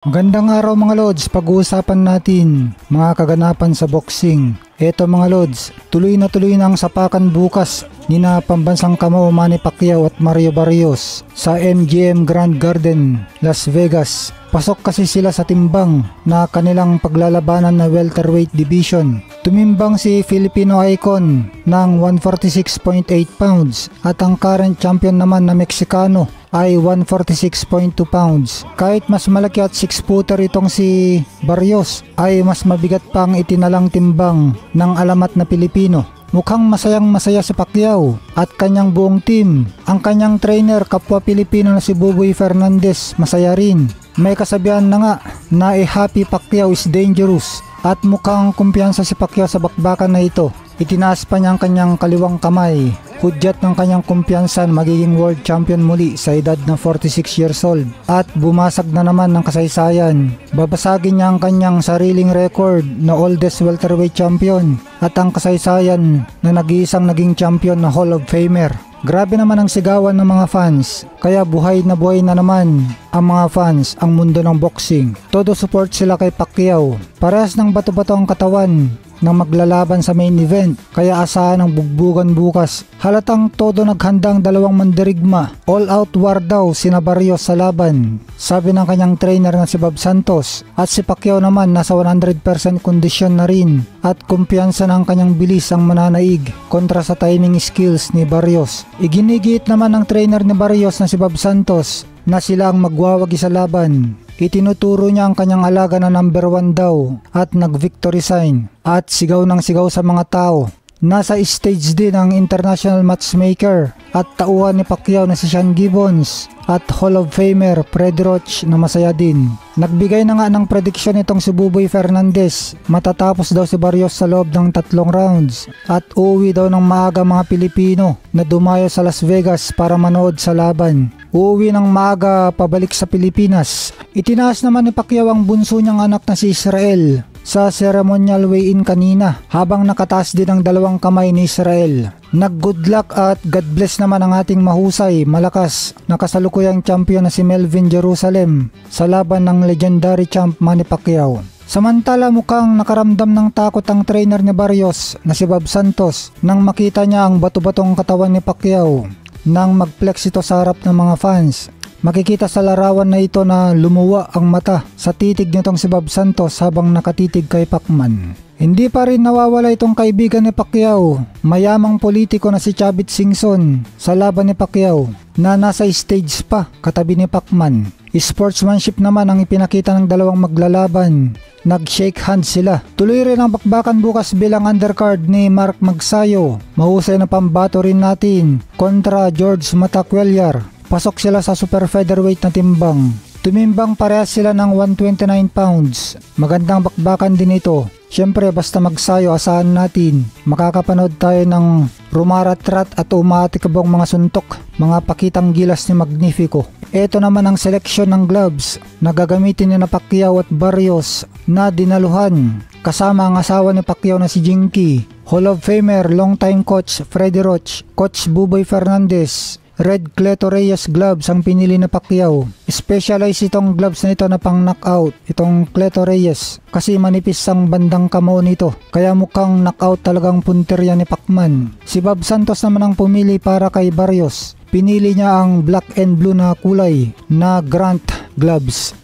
Magandang araw mga Lods, pag-uusapan natin mga kaganapan sa boxing. Eto mga Lods, tuloy na ang sapakan bukas nina pambansang kamao Manny Pacquiao at Mario Barrios sa MGM Grand Garden, Las Vegas. Pasok kasi sila sa timbang na kanilang paglalabanan na welterweight division. Tumimbang si Filipino Icon ng 146.8 pounds at ang current champion naman na Meksikano ay 146.2 pounds. Kahit mas malaki at 6-footer itong si Barrios, ay mas mabigat pang itinalang timbang ng alamat na Pilipino. Mukhang masayang-masaya si Pacquiao at kanyang buong team. Ang kanyang trainer, kapwa Pilipino na si Buboy Fernandez, masaya rin. May kasabihan na nga na a happy Pacquiao is dangerous at mukhang kumpiyansa si Pacquiao sa bakbakan na ito. Itinaas pa niya ang kanyang kaliwang kamay. Hudyat ng kanyang kumpiyansa magiging world champion muli sa edad na 46 years old. At bumasag na naman ng kasaysayan. Babasagin niya ang kanyang sariling record na oldest welterweight champion at ang kasaysayan na nag-iisang naging champion na Hall of Famer. Grabe naman ang sigawan ng mga fans, kaya buhay na naman ang mga fans ang mundo ng boxing. Todo support sila kay Pacquiao. Parehas ng bato-bato ang katawan nang maglalaban sa main event, kaya asahan ang bugbugan bukas. Halatang todo naghandang dalawang mandirigma. All out war daw sina Barrios sa laban, sabi ng kanyang trainer na si Bob Santos. At si Pacquiao naman nasa 100% kondisyon na rin at kumpiyansa ng kanyang bilis ang mananaig kontra sa timing skills ni Barrios. Iginigiit naman ng trainer ni Barrios na si Bob Santos na sila ang magwawagi sa laban. Itinuturo niya ang kanyang alaga na number 1 daw at nag-victory sign at sigaw ng sigaw sa mga tao. Nasa stage din ang international matchmaker at tauhan ni Pacquiao na si Sean Gibbons at Hall of Famer Freddie Roach na masaya din. Nagbigay na nga ng prediction itong si Buboy Fernandez. Matatapos daw si Barrios sa loob ng 3 rounds at uuwi daw ng maaga mga Pilipino na dumayo sa Las Vegas para manood sa laban. Uuwi ng maaga pabalik sa Pilipinas. Itinaas naman ni Pacquiao ang bunso niyang anak na si Israel sa ceremonial weigh-in kanina habang nakataas din ang dalawang kamay ni Israel. Nag-good luck at God bless naman ang ating mahusay, malakas, nakasalukuyang champion na si Melvin Jerusalem sa laban ng legendary champ Manny Pacquiao. Samantala mukhang nakaramdam ng takot ang trainer ni Barrios na si Bob Santos nang makita niya ang bato-batong katawan ni Pacquiao. Nang mag-flex ito sa harap ng mga fans, makikita sa larawan na ito na lumuwa ang mata sa titig nitong si Bob Santos habang nakatitig kay Pacman. Hindi pa rin nawawala itong kaibigan ni Pacquiao, mayamang politiko na si Chavit Singson sa laban ni Pacquiao na nasa stage pa katabi ni Pacman. Sportsmanship naman ang ipinakita ng dalawang maglalaban. Nag-shake hands sila. Tuloy rin ang bakbakan bukas bilang undercard ni Mark Magsayo. Mahusay na pambato rin natin kontra George Matacuellar. Pasok sila sa super featherweight na timbang. Tumimbang parehas sila ng 129 pounds. Magandang bakbakan din ito. Siyempre basta Magsayo asahan natin makakapanood tayo ng rumaratrat at umatikabong mga suntok, mga pakitang gilas ni Magnifico. Ito naman ang seleksyon ng gloves na gagamitin ni na Pacquiao at Barrios na dinaluhan kasama ang asawa ni Pacquiao na si Jinky, Hall of Famer longtime coach Freddie Roach, Coach Buboy Fernandez. Red Cleto Reyes gloves ang pinili na Pacquiao. Specialized itong gloves na ito na pang knockout, itong Cleto Reyes, kasi manipis ang bandang kamao nito, kaya mukhang knockout talagang punterya ni Pacman. Si Bob Santos naman ang pumili para kay Barrios. Pinili niya ang black and blue na kulay na Grant gloves.